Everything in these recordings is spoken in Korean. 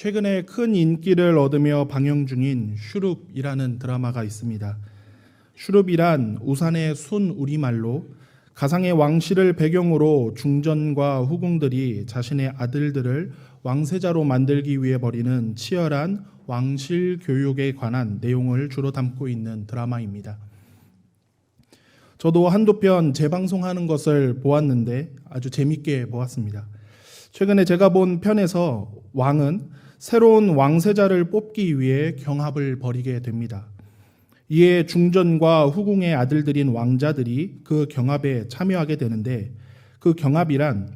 최근에 큰 인기를 얻으며 방영 중인 슈룹이라는 드라마가 있습니다. 슈룹이란 우산의 순 우리말로 가상의 왕실을 배경으로 중전과 후궁들이 자신의 아들들을 왕세자로 만들기 위해 벌이는 치열한 왕실 교육에 관한 내용을 주로 담고 있는 드라마입니다. 저도 한두 편 재방송하는 것을 보았는데 아주 재밌게 보았습니다. 최근에 제가 본 편에서 왕은 새로운 왕세자를 뽑기 위해 경합을 벌이게 됩니다. 이에 중전과 후궁의 아들들인 왕자들이 그 경합에 참여하게 되는데, 그 경합이란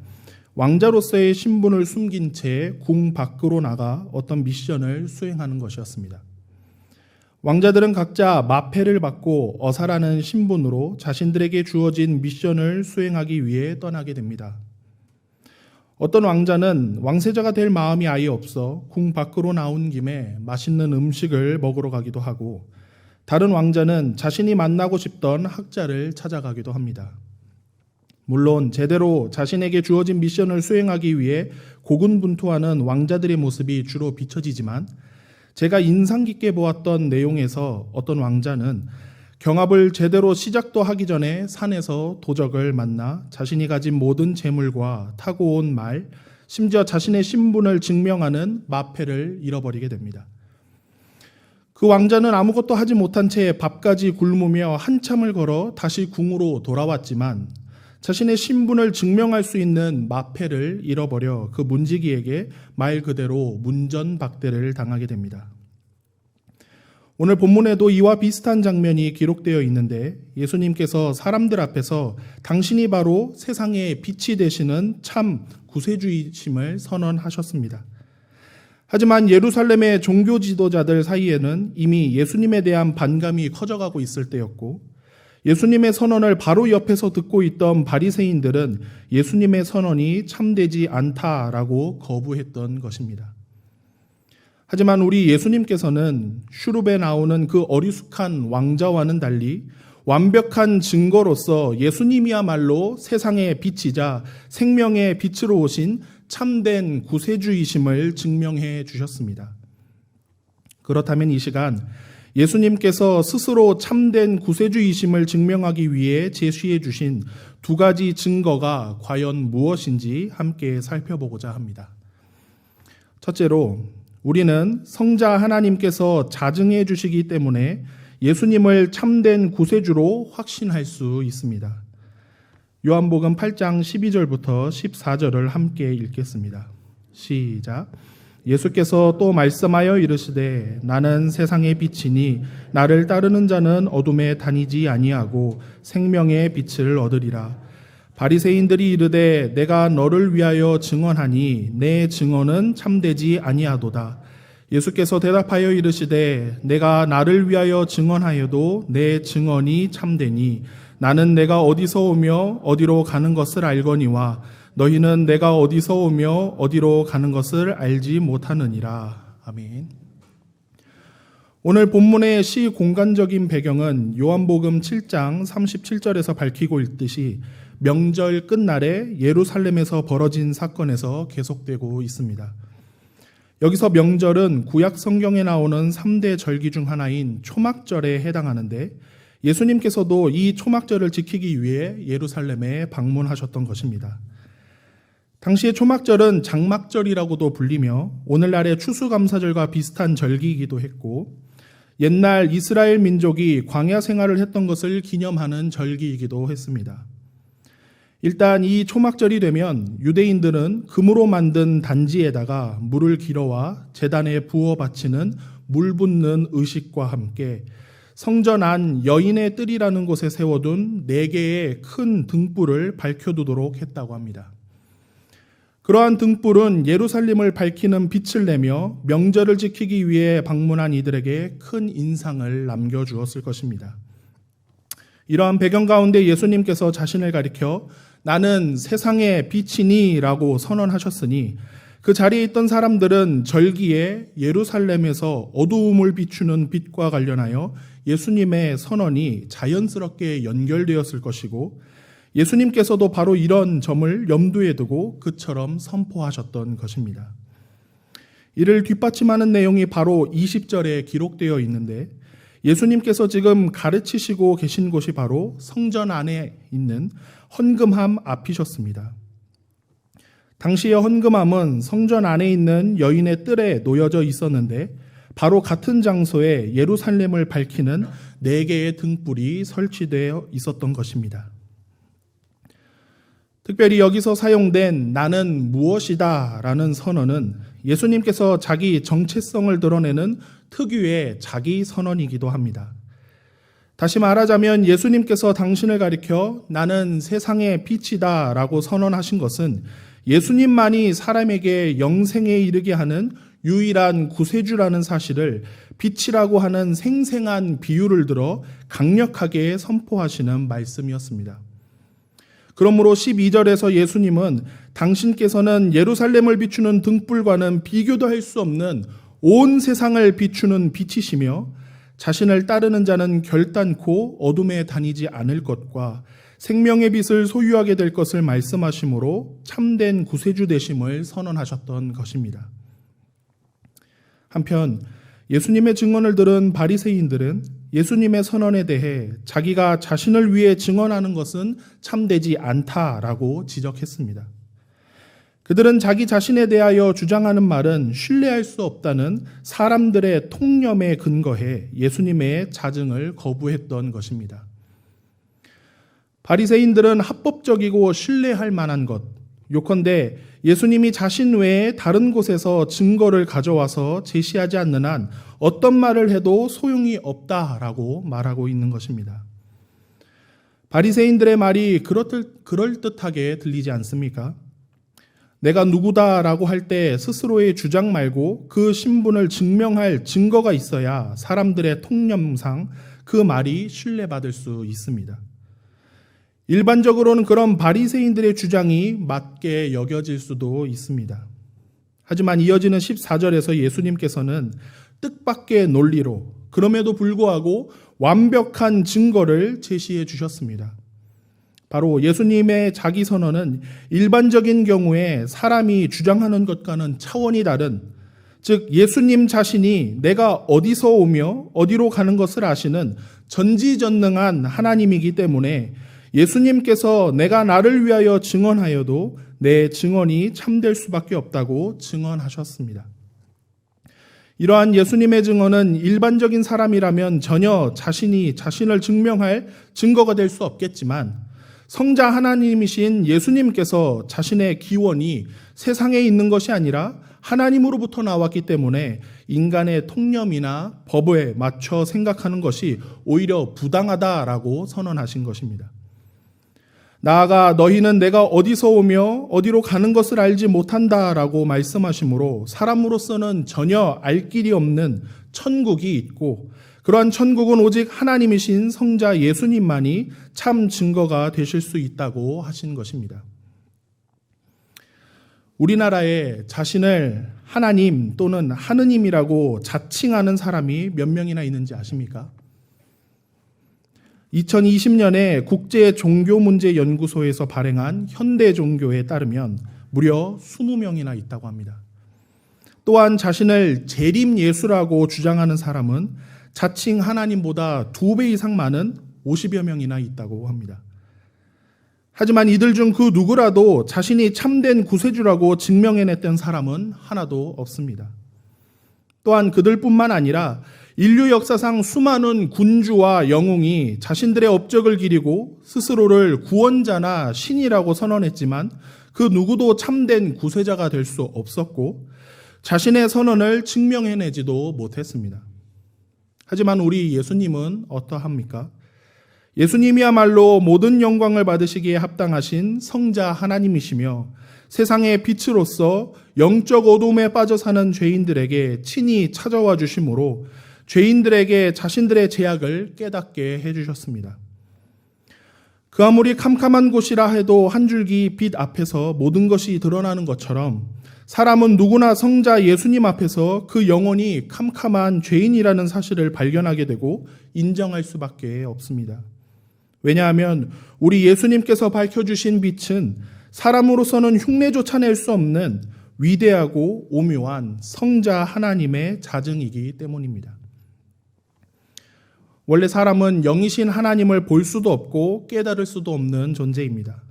왕자로서의 신분을 숨긴 채 궁 밖으로 나가 어떤 미션을 수행하는 것이었습니다. 왕자들은 각자 마패를 받고 어사라는 신분으로 자신들에게 주어진 미션을 수행하기 위해 떠나게 됩니다. 어떤 왕자는 왕세자가 될 마음이 아예 없어 궁 밖으로 나온 김에 맛있는 음식을 먹으러 가기도 하고, 다른 왕자는 자신이 만나고 싶던 학자를 찾아가기도 합니다. 물론 제대로 자신에게 주어진 미션을 수행하기 위해 고군분투하는 왕자들의 모습이 주로 비춰지지만, 제가 인상 깊게 보았던 내용에서 어떤 왕자는 경합을 제대로 시작도 하기 전에 산에서 도적을 만나 자신이 가진 모든 재물과 타고 온 말, 심지어 자신의 신분을 증명하는 마패를 잃어버리게 됩니다. 그 왕자는 아무것도 하지 못한 채 밥까지 굶으며 한참을 걸어 다시 궁으로 돌아왔지만 자신의 신분을 증명할 수 있는 마패를 잃어버려 그 문지기에게 말 그대로 문전박대를 당하게 됩니다. 오늘 본문에도 이와 비슷한 장면이 기록되어 있는데, 예수님께서 사람들 앞에서 당신이 바로 세상의 빛이 되시는 참 구세주이심을 선언하셨습니다. 하지만 예루살렘의 종교 지도자들 사이에는 이미 예수님에 대한 반감이 커져가고 있을 때였고, 예수님의 선언을 바로 옆에서 듣고 있던 바리새인들은 예수님의 선언이 참되지 않다라고 거부했던 것입니다. 하지만 우리 예수님께서는 슈룹에 나오는 그 어리숙한 왕자와는 달리 완벽한 증거로서 예수님이야말로 세상의 빛이자 생명의 빛으로 오신 참된 구세주이심을 증명해 주셨습니다. 그렇다면 이 시간 예수님께서 스스로 참된 구세주이심을 증명하기 위해 제시해 주신 두 가지 증거가 과연 무엇인지 함께 살펴보고자 합니다. 첫째로, 우리는 성자 하나님께서 자증해 주시기 때문에 예수님을 참된 구세주로 확신할 수 있습니다. 요한복음 8장 12절부터 14절을 함께 읽겠습니다. 시작. 예수께서 또 말씀하여 이르시되 나는 세상의 빛이니 나를 따르는 자는 어둠에 다니지 아니하고 생명의 빛을 얻으리라. 바리새인들이 이르되 내가 너를 위하여 증언하니 내 증언은 참되지 아니하도다. 예수께서 대답하여 이르시되 내가 나를 위하여 증언하여도 내 증언이 참되니 나는 내가 어디서 오며 어디로 가는 것을 알거니와 너희는 내가 어디서 오며 어디로 가는 것을 알지 못하느니라. 아멘. 오늘 본문의 시 공간적인 배경은 요한복음 7장 37절에서 밝히고 있듯이 명절 끝날에 예루살렘에서 벌어진 사건에서 계속되고 있습니다. 여기서 명절은 구약 성경에 나오는 3대 절기 중 하나인 초막절에 해당하는데, 예수님께서도 이 초막절을 지키기 위해 예루살렘에 방문하셨던 것입니다. 당시의 초막절은 장막절이라고도 불리며 오늘날의 추수감사절과 비슷한 절기이기도 했고, 옛날 이스라엘 민족이 광야 생활을 했던 것을 기념하는 절기이기도 했습니다. 일단 이 초막절이 되면 유대인들은 금으로 만든 단지에다가 물을 길어와 제단에 부어 바치는 물 붓는 의식과 함께 성전 안 여인의 뜰이라는 곳에 세워둔 4개의 큰 등불을 밝혀두도록 했다고 합니다. 그러한 등불은 예루살렘을 밝히는 빛을 내며 명절을 지키기 위해 방문한 이들에게 큰 인상을 남겨주었을 것입니다. 이러한 배경 가운데 예수님께서 자신을 가리켜 나는 세상의 빛이니 라고 선언하셨으니, 그 자리에 있던 사람들은 절기에 예루살렘에서 어두움을 비추는 빛과 관련하여 예수님의 선언이 자연스럽게 연결되었을 것이고, 예수님께서도 바로 이런 점을 염두에 두고 그처럼 선포하셨던 것입니다. 이를 뒷받침하는 내용이 바로 20절에 기록되어 있는데 예수님께서 지금 가르치시고 계신 곳이 바로 성전 안에 있는 헌금함 앞이셨습니다. 당시의 헌금함은 성전 안에 있는 여인의 뜰에 놓여져 있었는데 바로 같은 장소에 예루살렘을 밝히는 4개의 등불이 설치되어 있었던 것입니다. 특별히 여기서 사용된 나는 무엇이다 라는 선언은 예수님께서 자기 정체성을 드러내는 특유의 자기 선언이기도 합니다. 다시 말하자면 예수님께서 당신을 가리켜 나는 세상의 빛이다 라고 선언하신 것은 예수님만이 사람에게 영생에 이르게 하는 유일한 구세주라는 사실을 빛이라고 하는 생생한 비유를 들어 강력하게 선포하시는 말씀이었습니다. 그러므로 12절에서 예수님은 당신께서는 예루살렘을 비추는 등불과는 비교도 할 수 없는 온 세상을 비추는 빛이시며 자신을 따르는 자는 결단코 어둠에 다니지 않을 것과 생명의 빛을 소유하게 될 것을 말씀하심으로 참된 구세주 되심을 선언하셨던 것입니다. 한편 예수님의 증언을 들은 바리새인들은 예수님의 선언에 대해 자기가 자신을 위해 증언하는 것은 참되지 않다라고 지적했습니다. 그들은 자기 자신에 대하여 주장하는 말은 신뢰할 수 없다는 사람들의 통념에 근거해 예수님의 자증을 거부했던 것입니다. 바리새인들은 합법적이고 신뢰할 만한 것, 요컨대 예수님이 자신 외에 다른 곳에서 증거를 가져와서 제시하지 않는 한 어떤 말을 해도 소용이 없다라고 말하고 있는 것입니다. 바리새인들의 말이 그럴듯하게 들리지 않습니까? 내가 누구다라고 할 때 스스로의 주장 말고 그 신분을 증명할 증거가 있어야 사람들의 통념상 그 말이 신뢰받을 수 있습니다. 일반적으로는 그런 바리새인들의 주장이 맞게 여겨질 수도 있습니다. 하지만 이어지는 14절에서 예수님께서는 뜻밖의 논리로 그럼에도 불구하고 완벽한 증거를 제시해 주셨습니다. 바로 예수님의 자기 선언은 일반적인 경우에 사람이 주장하는 것과는 차원이 다른, 즉 예수님 자신이 내가 어디서 오며 어디로 가는 것을 아시는 전지전능한 하나님이기 때문에 예수님께서 내가 나를 위하여 증언하여도 내 증언이 참될 수밖에 없다고 증언하셨습니다. 이러한 예수님의 증언은 일반적인 사람이라면 전혀 자신이 자신을 증명할 증거가 될 수 없겠지만 성자 하나님이신 예수님께서 자신의 기원이 세상에 있는 것이 아니라 하나님으로부터 나왔기 때문에 인간의 통념이나 법에 맞춰 생각하는 것이 오히려 부당하다라고 선언하신 것입니다. 나아가 너희는 내가 어디서 오며 어디로 가는 것을 알지 못한다라고 말씀하시므로 사람으로서는 전혀 알 길이 없는 천국이 있고 그러한 천국은 오직 하나님이신 성자 예수님만이 참 증거가 되실 수 있다고 하신 것입니다. 우리나라에 자신을 하나님 또는 하느님이라고 자칭하는 사람이 몇 명이나 있는지 아십니까? 2020년에 국제종교문제연구소에서 발행한 현대종교에 따르면 무려 20명이나 있다고 합니다. 또한 자신을 재림예수라고 주장하는 사람은 자칭 하나님보다 2배 이상 많은 50여 명이나 있다고 합니다. 하지만 이들 중 그 누구라도 자신이 참된 구세주라고 증명해냈던 사람은 하나도 없습니다. 또한 그들뿐만 아니라 인류 역사상 수많은 군주와 영웅이 자신들의 업적을 기리고 스스로를 구원자나 신이라고 선언했지만 그 누구도 참된 구세자가 될 수 없었고 자신의 선언을 증명해내지도 못했습니다. 하지만 우리 예수님은 어떠합니까? 예수님이야말로 모든 영광을 받으시기에 합당하신 성자 하나님이시며 세상의 빛으로서 영적 어둠에 빠져 사는 죄인들에게 친히 찾아와 주심으로 죄인들에게 자신들의 죄악을 깨닫게 해주셨습니다. 그 아무리 캄캄한 곳이라 해도 한 줄기 빛 앞에서 모든 것이 드러나는 것처럼 사람은 누구나 성자 예수님 앞에서 그 영혼이 캄캄한 죄인이라는 사실을 발견하게 되고 인정할 수밖에 없습니다. 왜냐하면 우리 예수님께서 밝혀주신 빛은 사람으로서는 흉내조차 낼 수 없는 위대하고 오묘한 성자 하나님의 자증이기 때문입니다. 원래 사람은 영이신 하나님을 볼 수도 없고 깨달을 수도 없는 존재입니다.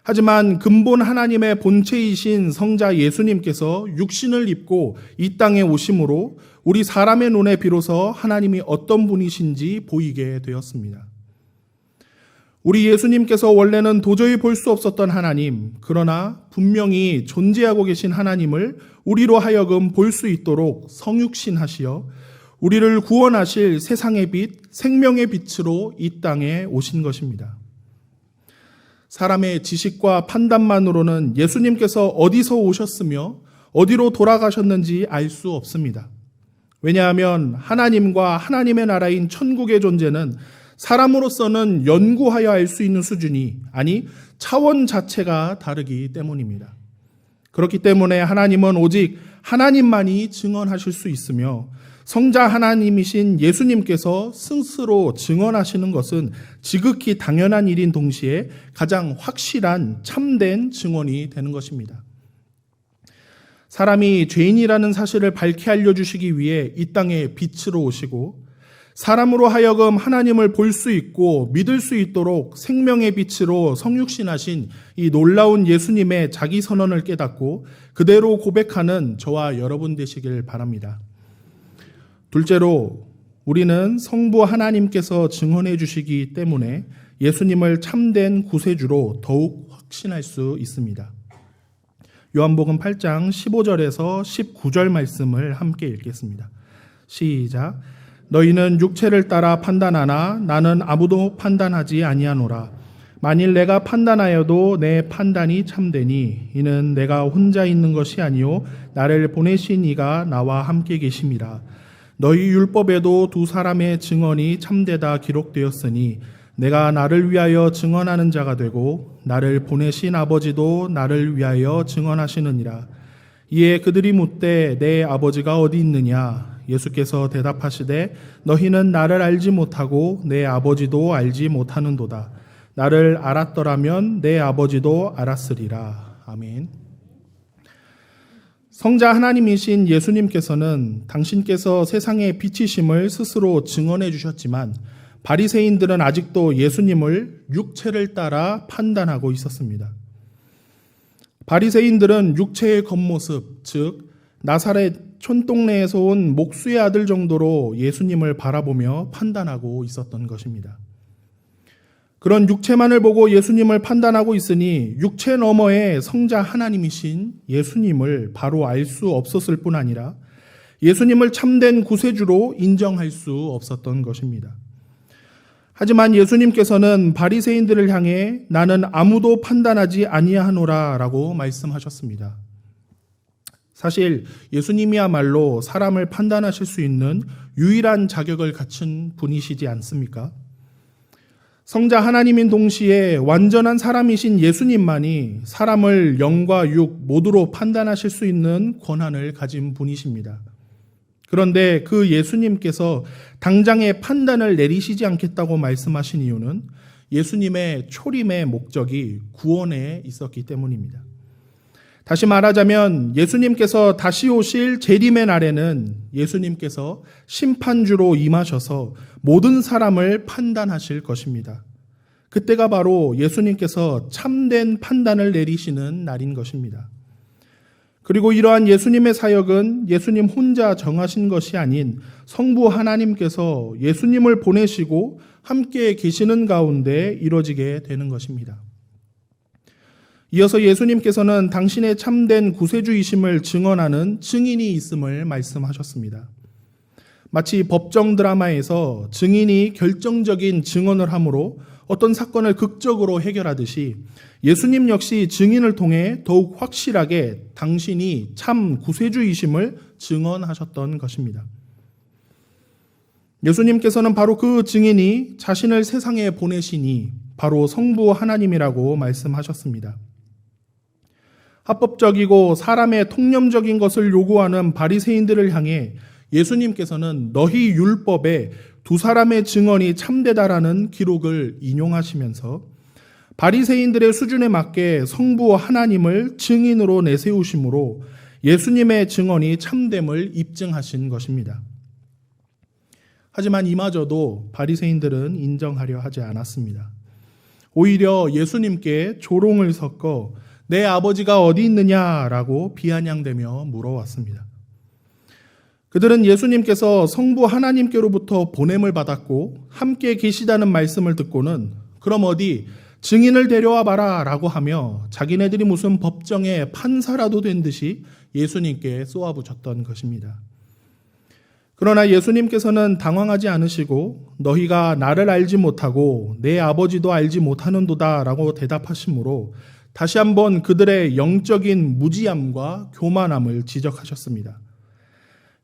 하지만 근본 하나님의 본체이신 성자 예수님께서 육신을 입고 이 땅에 오심으로 우리 사람의 눈에 비로소 하나님이 어떤 분이신지 보이게 되었습니다. 우리 예수님께서 원래는 도저히 볼 수 없었던 하나님, 그러나 분명히 존재하고 계신 하나님을 우리로 하여금 볼 수 있도록 성육신하시어 우리를 구원하실 세상의 빛, 생명의 빛으로 이 땅에 오신 것입니다. 사람의 지식과 판단만으로는 예수님께서 어디서 오셨으며 어디로 돌아가셨는지 알 수 없습니다. 왜냐하면 하나님과 하나님의 나라인 천국의 존재는 사람으로서는 연구하여 알 수 있는 수준이, 아니 차원 자체가 다르기 때문입니다. 그렇기 때문에 하나님은 오직 하나님만이 증언하실 수 있으며 성자 하나님이신 예수님께서 스스로 증언하시는 것은 지극히 당연한 일인 동시에 가장 확실한 참된 증언이 되는 것입니다. 사람이 죄인이라는 사실을 밝히 알려주시기 위해 이 땅에 빛으로 오시고 사람으로 하여금 하나님을 볼 수 있고 믿을 수 있도록 생명의 빛으로 성육신하신 이 놀라운 예수님의 자기 선언을 깨닫고 그대로 고백하는 저와 여러분 되시길 바랍니다. 둘째로 우리는 성부 하나님께서 증언해 주시기 때문에 예수님을 참된 구세주로 더욱 확신할 수 있습니다. 요한복음 8장 15절에서 19절 말씀을 함께 읽겠습니다. 시작. 너희는 육체를 따라 판단하나 나는 아무도 판단하지 아니하노라. 만일 내가 판단하여도 내 판단이 참되니 이는 내가 혼자 있는 것이 아니요 나를 보내신 이가 나와 함께 계심이라. 너희 율법에도 두 사람의 증언이 참되다 기록되었으니 내가 나를 위하여 증언하는 자가 되고 나를 보내신 아버지도 나를 위하여 증언하시느니라. 이에 그들이 묻되 내 아버지가 어디 있느냐? 예수께서 대답하시되 너희는 나를 알지 못하고 내 아버지도 알지 못하는도다. 나를 알았더라면 내 아버지도 알았으리라. 아멘. 성자 하나님이신 예수님께서는 당신께서 세상의 빛이심을 스스로 증언해 주셨지만 바리새인들은 아직도 예수님을 육체를 따라 판단하고 있었습니다. 바리새인들은 육체의 겉모습, 즉 나사렛 촌동네에서 온 목수의 아들 정도로 예수님을 바라보며 판단하고 있었던 것입니다. 그런 육체만을 보고 예수님을 판단하고 있으니 육체 너머에 성자 하나님이신 예수님을 바로 알 수 없었을 뿐 아니라 예수님을 참된 구세주로 인정할 수 없었던 것입니다. 하지만 예수님께서는 바리새인들을 향해 나는 아무도 판단하지 아니하노라 라고 말씀하셨습니다. 사실 예수님이야말로 사람을 판단하실 수 있는 유일한 자격을 갖춘 분이시지 않습니까? 성자 하나님인 동시에 완전한 사람이신 예수님만이 사람을 영과 육 모두로 판단하실 수 있는 권한을 가진 분이십니다. 그런데 그 예수님께서 당장의 판단을 내리시지 않겠다고 말씀하신 이유는 예수님의 초림의 목적이 구원에 있었기 때문입니다. 다시 말하자면 예수님께서 다시 오실 재림의 날에는 예수님께서 심판주로 임하셔서 모든 사람을 판단하실 것입니다. 그때가 바로 예수님께서 참된 판단을 내리시는 날인 것입니다. 그리고 이러한 예수님의 사역은 예수님 혼자 정하신 것이 아닌 성부 하나님께서 예수님을 보내시고 함께 계시는 가운데 이루어지게 되는 것입니다. 이어서 예수님께서는 당신의 참된 구세주이심을 증언하는 증인이 있음을 말씀하셨습니다. 마치 법정 드라마에서 증인이 결정적인 증언을 함으로 어떤 사건을 극적으로 해결하듯이 예수님 역시 증인을 통해 더욱 확실하게 당신이 참 구세주이심을 증언하셨던 것입니다. 예수님께서는 바로 그 증인이 자신을 세상에 보내시니 바로 성부 하나님이라고 말씀하셨습니다. 합법적이고 사람의 통념적인 것을 요구하는 바리새인들을 향해 예수님께서는 너희 율법에 두 사람의 증언이 참되다라는 기록을 인용하시면서 바리새인들의 수준에 맞게 성부 하나님을 증인으로 내세우심으로 예수님의 증언이 참됨을 입증하신 것입니다. 하지만 이마저도 바리새인들은 인정하려 하지 않았습니다. 오히려 예수님께 조롱을 섞어 내 아버지가 어디 있느냐라고 비아냥대며 물어왔습니다. 그들은 예수님께서 성부 하나님께로부터 보냄을 받았고 함께 계시다는 말씀을 듣고는 그럼 어디 증인을 데려와 봐라 라고 하며 자기네들이 무슨 법정의 판사라도 된 듯이 예수님께 쏘아붙였던 것입니다. 그러나 예수님께서는 당황하지 않으시고 너희가 나를 알지 못하고 내 아버지도 알지 못하는도다 라고 대답하시므로 다시 한번 그들의 영적인 무지함과 교만함을 지적하셨습니다.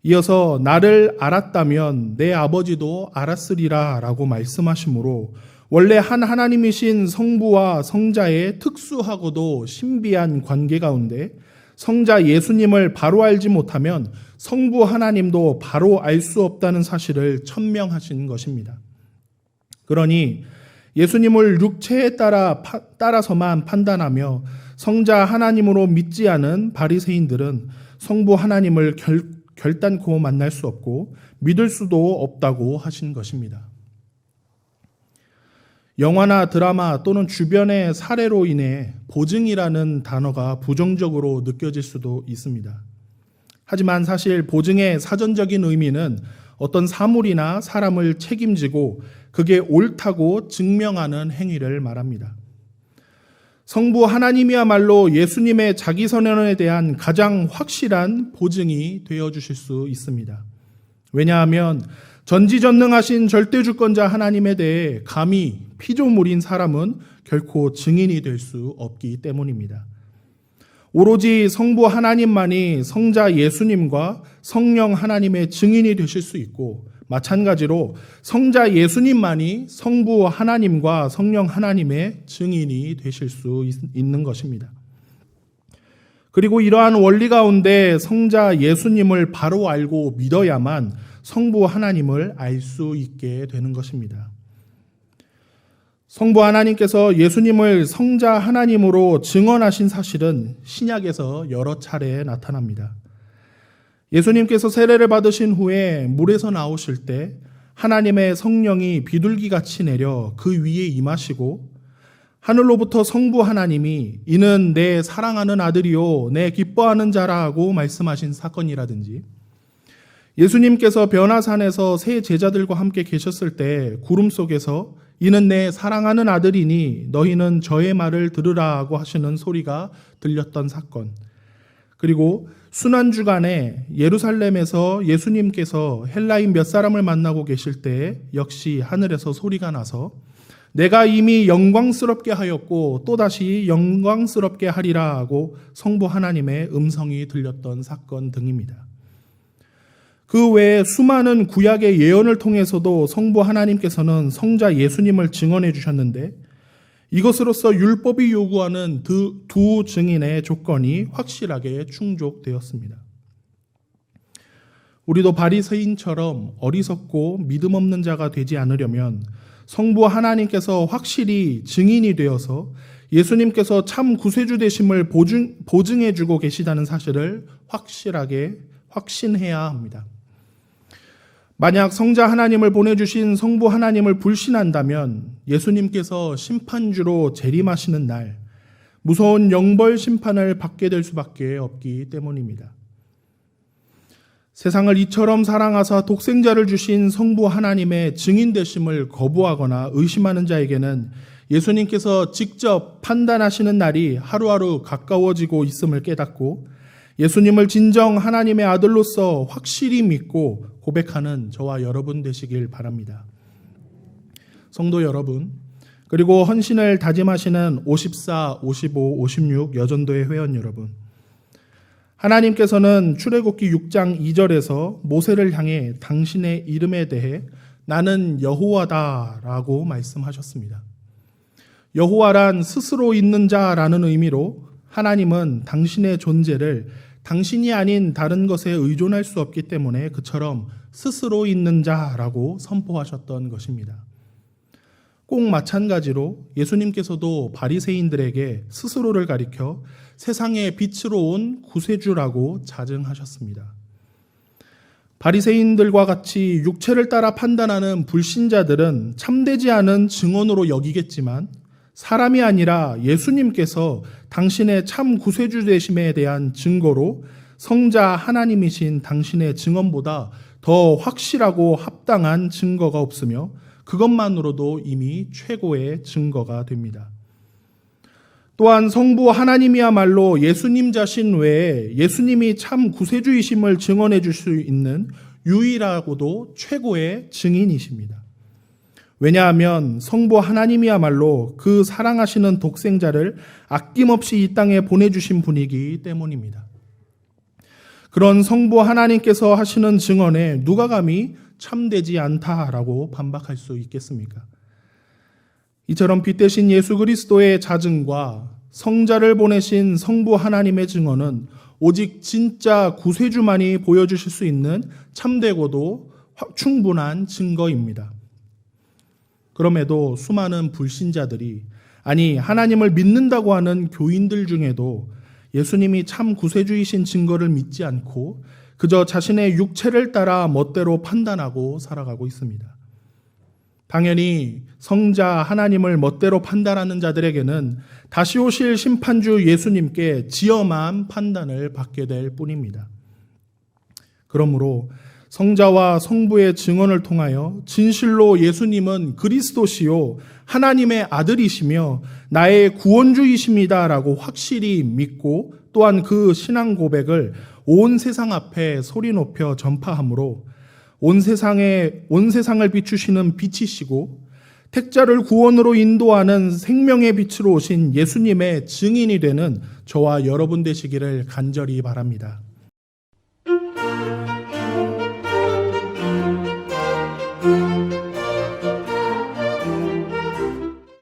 이어서 나를 알았다면 내 아버지도 알았으리라 라고 말씀하시므로 원래 한 하나님이신 성부와 성자의 특수하고도 신비한 관계 가운데 성자 예수님을 바로 알지 못하면 성부 하나님도 바로 알 수 없다는 사실을 천명하신 것입니다. 그러니 예수님을 육체에 따라서만 판단하며 성자 하나님으로 믿지 않은 바리새인들은 성부 하나님을 결단코 만날 수 없고 믿을 수도 없다고 하신 것입니다. 영화나 드라마 또는 주변의 사례로 인해 보증이라는 단어가 부정적으로 느껴질 수도 있습니다. 하지만 사실 보증의 사전적인 의미는 어떤 사물이나 사람을 책임지고 그게 옳다고 증명하는 행위를 말합니다. 성부 하나님이야말로 예수님의 자기 선언에 대한 가장 확실한 보증이 되어주실 수 있습니다. 왜냐하면 전지전능하신 절대주권자 하나님에 대해 감히 피조물인 사람은 결코 증인이 될 수 없기 때문입니다. 오로지 성부 하나님만이 성자 예수님과 성령 하나님의 증인이 되실 수 있고 마찬가지로 성자 예수님만이 성부 하나님과 성령 하나님의 증인이 되실 수 있는 것입니다. 그리고 이러한 원리 가운데 성자 예수님을 바로 알고 믿어야만 성부 하나님을 알 수 있게 되는 것입니다. 성부 하나님께서 예수님을 성자 하나님으로 증언하신 사실은 신약에서 여러 차례 나타납니다. 예수님께서 세례를 받으신 후에 물에서 나오실 때 하나님의 성령이 비둘기같이 내려 그 위에 임하시고 하늘로부터 성부 하나님이 이는 내 사랑하는 아들이요 내 기뻐하는 자라고 말씀하신 사건이라든지 예수님께서 변화산에서 세 제자들과 함께 계셨을 때 구름 속에서 이는 내 사랑하는 아들이니 너희는 저의 말을 들으라고 하시는 소리가 들렸던 사건. 그리고 순환주간에 예루살렘에서 예수님께서 헬라인 몇 사람을 만나고 계실 때 역시 하늘에서 소리가 나서 내가 이미 영광스럽게 하였고 또다시 영광스럽게 하리라 하고 성부 하나님의 음성이 들렸던 사건 등입니다. 그 외에 수많은 구약의 예언을 통해서도 성부 하나님께서는 성자 예수님을 증언해 주셨는데 이것으로서 율법이 요구하는 두 증인의 조건이 확실하게 충족되었습니다. 우리도 바리새인처럼 어리석고 믿음 없는 자가 되지 않으려면 성부 하나님께서 확실히 증인이 되어서 예수님께서 참 구세주 되심을 보증해 주고 계시다는 사실을 확실하게 확신해야 합니다. 만약 성자 하나님을 보내주신 성부 하나님을 불신한다면 예수님께서 심판주로 재림하시는 날 무서운 영벌 심판을 받게 될 수밖에 없기 때문입니다. 세상을 이처럼 사랑하사 독생자를 주신 성부 하나님의 증인 되심을 거부하거나 의심하는 자에게는 예수님께서 직접 판단하시는 날이 하루하루 가까워지고 있음을 깨닫고 예수님을 진정 하나님의 아들로서 확실히 믿고 고백하는 저와 여러분 되시길 바랍니다. 성도 여러분, 그리고 헌신을 다짐하시는 54, 55, 56 여전도의 회원 여러분, 하나님께서는 출애굽기 6장 2절에서 모세를 향해 당신의 이름에 대해 나는 여호와다라고 말씀하셨습니다. 여호와란 스스로 있는 자라는 의미로 하나님은 당신의 존재를 당신이 아닌 다른 것에 의존할 수 없기 때문에 그처럼 스스로 있는 자라고 선포하셨던 것입니다. 꼭 마찬가지로 예수님께서도 바리새인들에게 스스로를 가리켜 세상의 빛으로 온 구세주라고 자증하셨습니다. 바리새인들과 같이 육체를 따라 판단하는 불신자들은 참되지 않은 증언으로 여기겠지만 사람이 아니라 예수님께서 당신의 참 구세주 되심에 대한 증거로 성자 하나님이신 당신의 증언보다 더 확실하고 합당한 증거가 없으며 그것만으로도 이미 최고의 증거가 됩니다. 또한 성부 하나님이야말로 예수님 자신 외에 예수님이 참 구세주이심을 증언해 줄 수 있는 유일하고도 최고의 증인이십니다. 왜냐하면 성부 하나님이야말로 그 사랑하시는 독생자를 아낌없이 이 땅에 보내주신 분이기 때문입니다. 그런 성부 하나님께서 하시는 증언에 누가 감히 참되지 않다라고 반박할 수 있겠습니까? 이처럼 빛 대신 예수 그리스도의 자증과 성자를 보내신 성부 하나님의 증언은 오직 진짜 구세주만이 보여주실 수 있는 참되고도 충분한 증거입니다. 그럼에도 수많은 불신자들이, 아니 하나님을 믿는다고 하는 교인들 중에도 예수님이 참 구세주이신 증거를 믿지 않고 그저 자신의 육체를 따라 멋대로 판단하고 살아가고 있습니다. 당연히 성자 하나님을 멋대로 판단하는 자들에게는 다시 오실 심판주 예수님께 지엄한 판단을 받게 될 뿐입니다. 그러므로 성자와 성부의 증언을 통하여 진실로 예수님은 그리스도시요 하나님의 아들이시며 나의 구원주이십니다라고 확실히 믿고 또한 그 신앙 고백을 온 세상 앞에 소리 높여 전파함으로 온 세상을 비추시는 빛이시고 택자를 구원으로 인도하는 생명의 빛으로 오신 예수님의 증인이 되는 저와 여러분 되시기를 간절히 바랍니다.